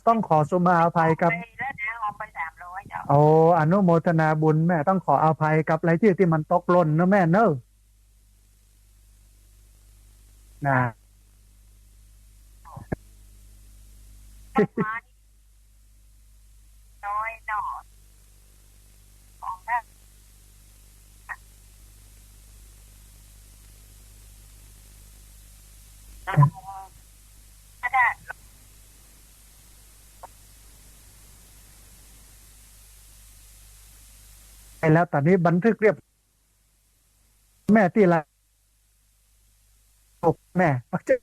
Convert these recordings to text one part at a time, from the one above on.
ต้องขอสุมาอภัยกับไปแล้วนะออกไป300เจ้าโอ้อนุโมทนาบุญแม่ต้องขออภัยกับอะไรที่มันตกหล่นนะแม่เนอะนะต้องมาน้อยหน่อของท่านถ้าได้ไปแล้วตอนนี้บันทึกเรียบแม่ที่ละตกแม่ปักจะ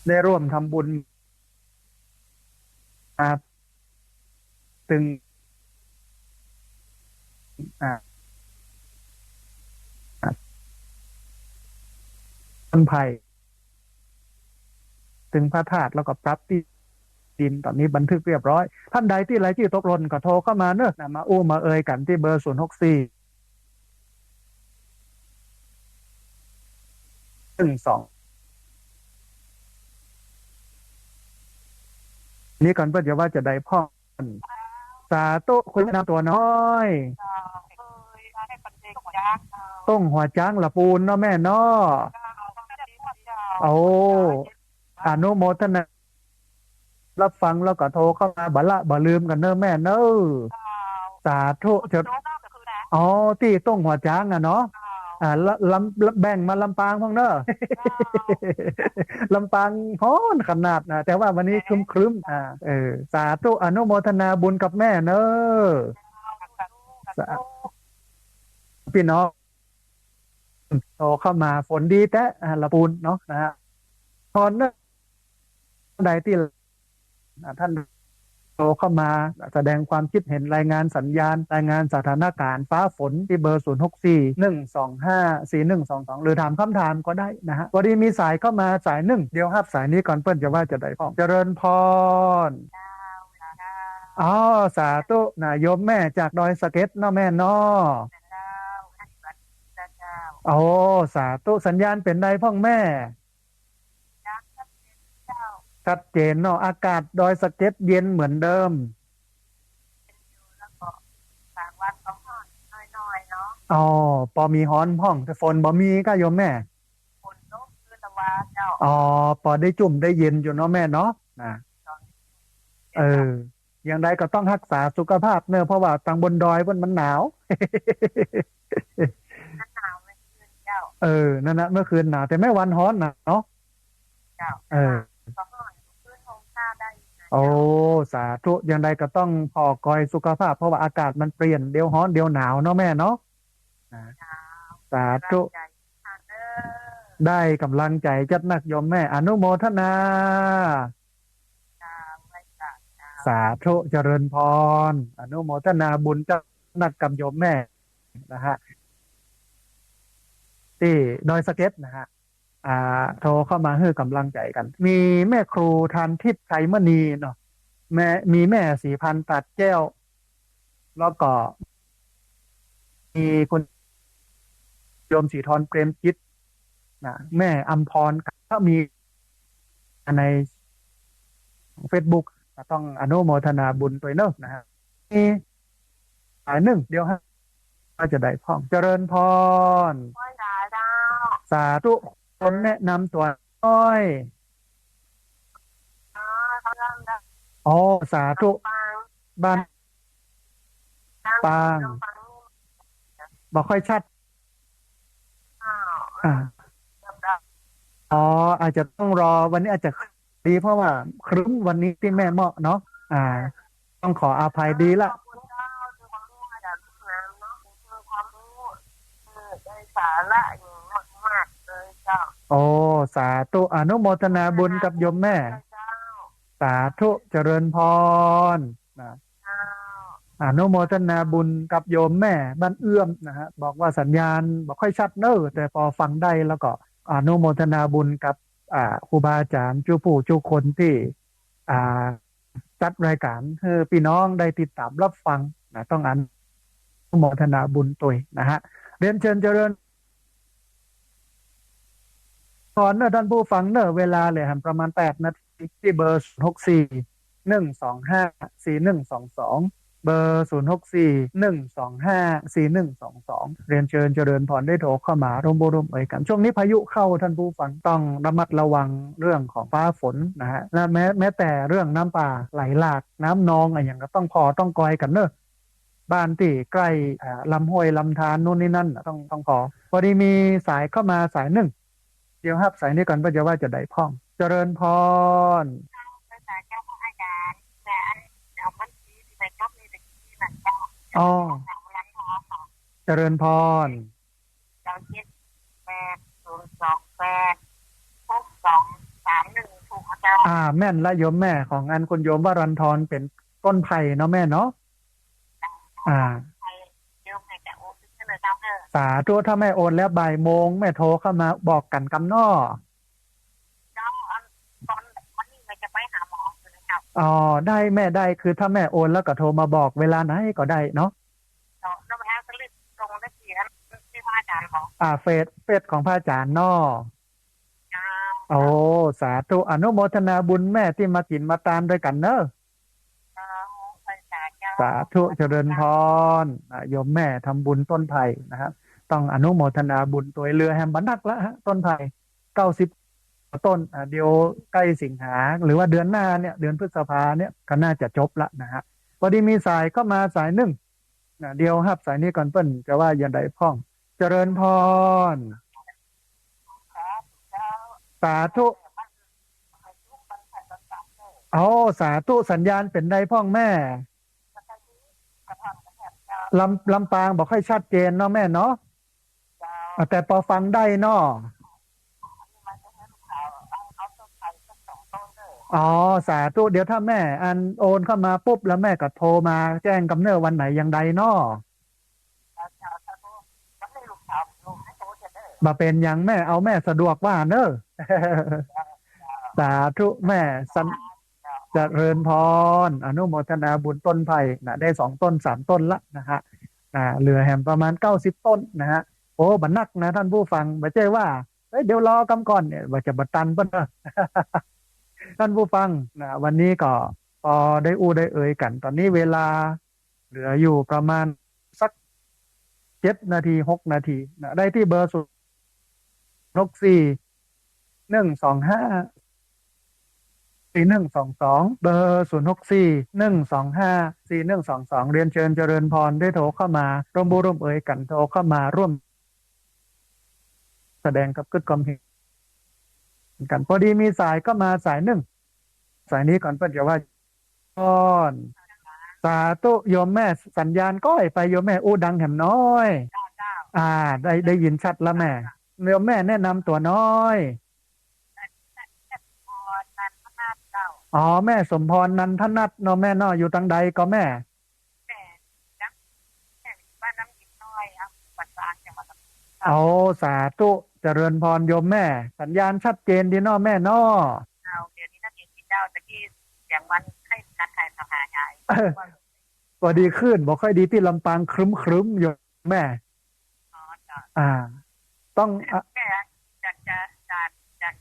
ได้ร่วมทำบุญมาตึงอ่าต้นไผ่ตึงพระธาตุแล้วก็ปรับที่ดินตอนนี้บันทึกเรียบร้อยท่านใดที่ไรที่ตกหล่นก็โทรเข้ามาเนอะนะมาอู้มาเอ่ยกันที่เบอร์064112นี้ก่อนเพื่อนจะว่าจะได้พ่อสาธุคุณแนะนำตัวน้อยเอ่อเคยให้ปัจเจกยักษ์ต้งหัวจ้างละปูนเนาะแม่เนาะเจ้าต้องได้เจ้าโอ้อนุโมทนารับฟังแล้วก็โทรเข้ามาบัลละบ่ลืมกันเนอะแม่เนอะเจ้าสาธุคุณจะโน้ตก็คือนะอ๋อที่ต้งหัวจ้างอะเนาะเจ้าแบ่งมาลำปางพ้องเนอะ เจ้า ลำปางฮ้อนขนาดนะแต่ว่าวันนี้ครึ้มครึ้มสาธุอนุโมทนาบุญกับแม่เนอะสาพี่น้องโทรเข้ามาฝนดีแต่ละปูนเนาะนะฮะตอนนั้นใดที่ท่านโทรเข้ามาแสดงความคิดเห็นรายงานสัญญาณรายงานสถานการณ์ฟ้าฝนที่เบอร์0641254122หรือถามคำถามก็ได้นะฮะพอดีมีสายเข้ามาสายหนึ่งเดี๋ยวครับสายนี้ก่อนเปิ้ลจะว่าจะได้พ้องเจริญพรเจ้าเจ้าอ๋อสาธุนะโยมแม่จากดอยสะเก็ดเนาะแม่เนาะเจ้าให้บัตรเจ้าโอ้สาธุสัญญาณเป็นไดพ่องแม่ยักษ์เจ้าชัดเจนเนาะอากาศดอยสะเก็ดเย็นเหมือนเดิม แล้วก็3 วัน2 วันน้อยๆเนาะอ๋อปอมีฮ้อนพ่องแต่ฝนบ่มีก็โยมแม่ฝนตกคือตะวันเจ้าอ๋อปอได้จุ่มได้เย็นอยู่เนาะแม่เนาะนะตอนเอออย่างไรก็ต้องรักษาสุขภาพเนอะเพราะว่าตังบนดอยมันหนาว หนาวไม่ขึ้นเจ้าเออนั่นนะเมื่อคืนหนาวแต่ไม่วันฮ้อนหนาวเนาะเจ้าเอแต่ว่าอก็ห้อนขึ้นโฮมข้าวได้นะโอ้เจ้าสาธุอย่างไรก็ต้องพอกอยสุขภาพเพราะว่าอากาศมันเปลี่ยนเดี๋ยวฮ้อนเดี๋ยวหนาวเนาะแม่เนาะนะเจ้าสาธุ กำลังใจทานเด้อได้กำลังใจจัดนักโยมแม่อนุโมทนาเจ้าไม่จัดเจ้าสาธุเจริญพรอนุโมทนาบุญจัดนักกับโยมแม่นะฮะที่ดอยสะเก็ดนะฮะโทรเข้ามาให้กำลังใจกันมีแม่ครูทานทิพย์ไทยมณีเนาะมีแม่สีพันธุ์ตัดแก้วแล้วก็มีคุณโยมสีทรเปรมจิตนะแม่อัมพรก็มีใน Facebook ก็ต้องอนุโมทนาบุญไปเนอะนะฮะมีสายหนึ่งเดียวฮะก็จะได้พ้องเจริญพรไม่จ่ายเจ้าสาธุคนแนะนำตัวน้อยอ๋อเขาเริ่มได้อ๋อสาธุฟังบ้านนั่งปางนั่งฟังบอกค่อยชัดอ้าวอ่าเริ่มได้อ๋ออาจจะต้องรอวันนี้อาจจะดีเพราะว่าครึ้มวันนี้ที่แม่เหมาะเนาะอ่าต้องขออภัยดีละขอบคุณเจ้าคือความรู้มาจากลูกน้ำเนาะคือความรู้ได้สาระอย่างมากๆเลยเจ้าโอ้สาธุอนุโมทนาบุญกับโยมแม่เจ้าสาธุเจริญพรนะ เจ้าอนุโมทนาบุญกับโยมแม่บ้านเอื้อมนะฮะบอกว่าสัญญาณบอกค่อยชัดเนอะแต่พอฟังได้แล้วก็อนุโมทนาบุญกับ ครูบาอาจารย์จูผู้จูคนที่อ่าจัดรายการให้พี่น้องได้ติดตามรับฟังนะต้องอนุโมทนาบุญตัวยนะฮะเรียนเชิญเจริญพรเนอะท่านผู้ฟังเนอะเวลาเลยประมาณ8 นาทีที่เบอร์0641254122เบอร์0641254122เรียนเชิญเจริญพรได้โทรเข้ามาร่วมบุร่วมเอ่ยกันช่วงนี้พายุเข้าท่านผู้ฟังต้องระมัดระวังเรื่องของฟ้าฝนนะฮะและแม้แต่เรื่องน้ำป่าไหลหลากน้ำนองอะไรอย่างก็ต้องกอยกันเนอะบ้านที่ใกล้ลำห้วยลำธารนู่นนี่นั่นน่ะต้องพอดีมีสายเข้ามาสายหนึ่ง เดี๋ยวครับสายนี้ก่อนว่าจะได้พ่องเจริญพรภาษาเจ้าพระอาจารย์แต่อันเดี๋ยวมันที่ไปจบนี่ตะกี้มันเจ้าอ๋อสามล้านพอค่ะเจริญพรเจ้า78 028 6231ถูกเจ้าแม่นละโยมแม่ของอันคุณโยมวรันทรเป็นต้นไผ่เนาะแม่เนาะอ่าเดี๋ยวแม่จะโอนขึ้นเลยเจ้าเด้อสาธุถ้าแม่โอนแล้วบ่ายโมงแม่โทรเข้ามาบอกกันกำนอเจ้าตอนวันนี้แม่จะไปหาหมออยู่นะครับ ได้แม่ได้คือถ้าแม่โอนแล้วก็โทรมาบอกเวลาไหนก็ได้เนาะเราไปหาสลิปตรงได้กี่อันที่พระอาจารย์บอกเฟซของพระอาจารย์เนาะโอ้สาธุอนุโมทนาบุญแม่ที่มากินมาตามด้วยกันเนอะสาธุเจริญพรโยมแม่ทำบุญต้นไผ่นะครับต้องอนุโมทนาบุญตัวเรือแฮมบันนักแล้วฮะต้นไผ่90ต้นเดี๋ยวใกล้สิงหาหรือว่าเดือนหน้าเนี่ยเดือนพฤษภาเนี่ยก็น่าจะจบละนะฮะพอดีมีสายก็มาสายหนึ่งเดียวครับสายนี้ก่อนเปิ้นจะว่าอย่างไรพ่องเจริญพรสาธุสาธุสัญญาณเป็นใดพ่องแม่ลำปางบอกให้ชัดเจนเนาะแม่เนาะแต่พอฟังได้เนาะสาธุเดี๋ยวถ้าแม่อันโอนเข้ามาปุ๊บแล้วแม่ก็โทรมาแจ้งกำเนิดวันไหนอย่างใดเนาะมาเป็นอย่างแม่เอาแม่สะดวกว่าเนอะสาธุแม่สันเจริญพรอนุโมทนาบุญต้นไผ่นะได้2 ต้น 3 ต้นละนะฮะเหลือแหมประมาณ90 ต้นนะฮะโอ้บันนักนะท่านผู้ฟังไม่ใช่ว่าเดี๋ยวรอกำก่อนเนี่ยว่าจะบัตันป่ะนะท่านผู้ฟังนะวันนี้ก็พอได้ได้เอ่ยกันตอนนี้เวลาเหลืออยู่ประมาณสัก7 นาที6 นาทีนะได้ที่เบอร์0641254122เบอร์0641254122เรียนเชิญเจริญพรได้โทรเข้ามาร่วมบุร่วมเอ่ยกันโทรเข้ามาร่วมแสดงกับกึศความเห็นกันพอดีมีสายก็มาสายหนึ่งสายนี้ก่อนเพื่อนจะว่าก่อนสาธุโยมแม่สัญญาณก้อยไปโยมแม่อู้ดังแหมน้อยได้ยินชัดแล้วแม่โยมแม่แนะนำตัวน้อยแม่สมพรนันทนัทเนาะแม่เนาะอยู่ตังใดก็แม่บ้านน้ำหินน้อยปัตตานีจังหวัดสาธุเจริญพรโยมแม่สัญญาณชัดเจนดีเนาะแม่เนาะเดี๋ยวนี้ถ้ากินเจ้าตะกี้เสียงมันให้การถ่ายสภาใหญ่พอดีขึ้นบอกค่อยดีที่ลำปางครึ้มโยมแม่ต้องแม่อยาก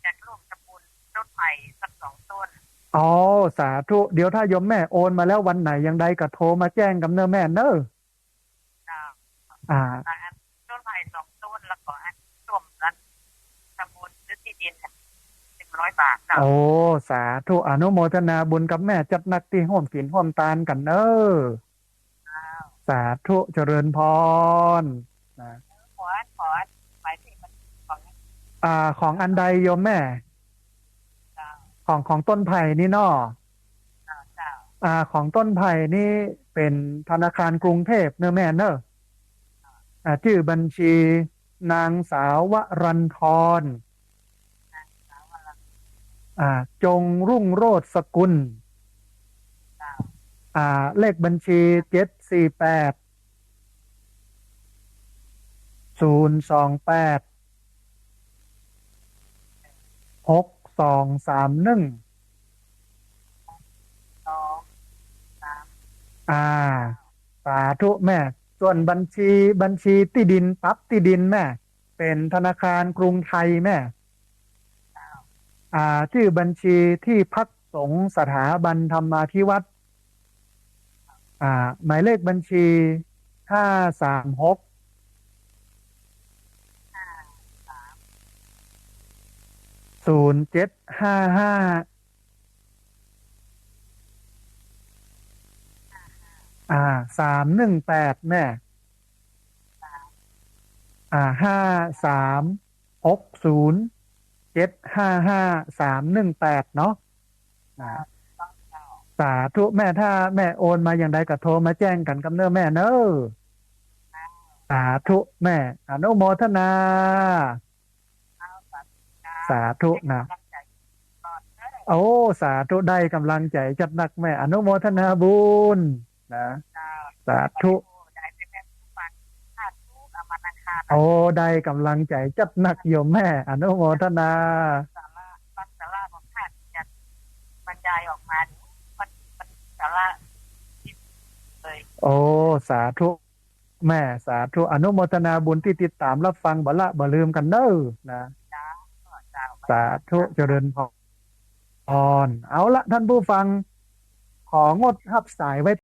จะร่วมตะปูนต้นไผ่สัก2 ต้นสาธุเดี๋ยวถ้าโยมแม่โอนมาแล้ววันไหนยังใดก็โทรมาแจ้งกับเนอแม่เนอต้นไผ่2 ต้นแล้วก็ร่วมกันตะปูนซื้อที่ดิน100 บาทสาธุอนุโมทนาบุญกับแม่จัดนักที่ห่วมกินห่วมตานกันเนอสาธุเจริญพรขอหมายถึงมันของอันใดโยมแม่ของต้นไผ่นี่เนาะของต้นไผ่นี่เป็นธนาคารกรุงเทพเนอะแม่เนอะชื่อบัญชีนางสาววรันทรจงรุ่งโรจน์สกุลเลขบัญชี748 028 231สองสามอ่าสาธุแม่ส่วนบัญชีที่ดินปั๊บที่ดินแม่เป็นธนาคารกรุงไทยแม่ชื่อบัญชีที่พักสงฆ์สถาบันธรรมาธิวัฒน์หมายเลขบัญชี5360755318แม่5360755318เนาะอ่าสาธุแม่ถ้าแม่โอนมาอย่างใดก็โทรมาแจ้งกันกับเน้อแม่เนอะสาธุแม่อนุโมทนาสาธุนะโอ้สาธุได้กำลังใจจัดหนักแม่อนุโมทนาบุญนะสาธุโอ้ได้กำลังใจจัดหนักโยมแม่อนุโมทนาสาระปัสสาวะของท่านจะบรรยายออกมามันสาระเลย โอ้สาธุแม่สาธุอนุโมทนาบุญที่ติดตามรับฟังบ่ละบ่ลืมกันเด้อนะสาธุเจริญพรเอาละท่านผู้ฟังของดรับสายไว้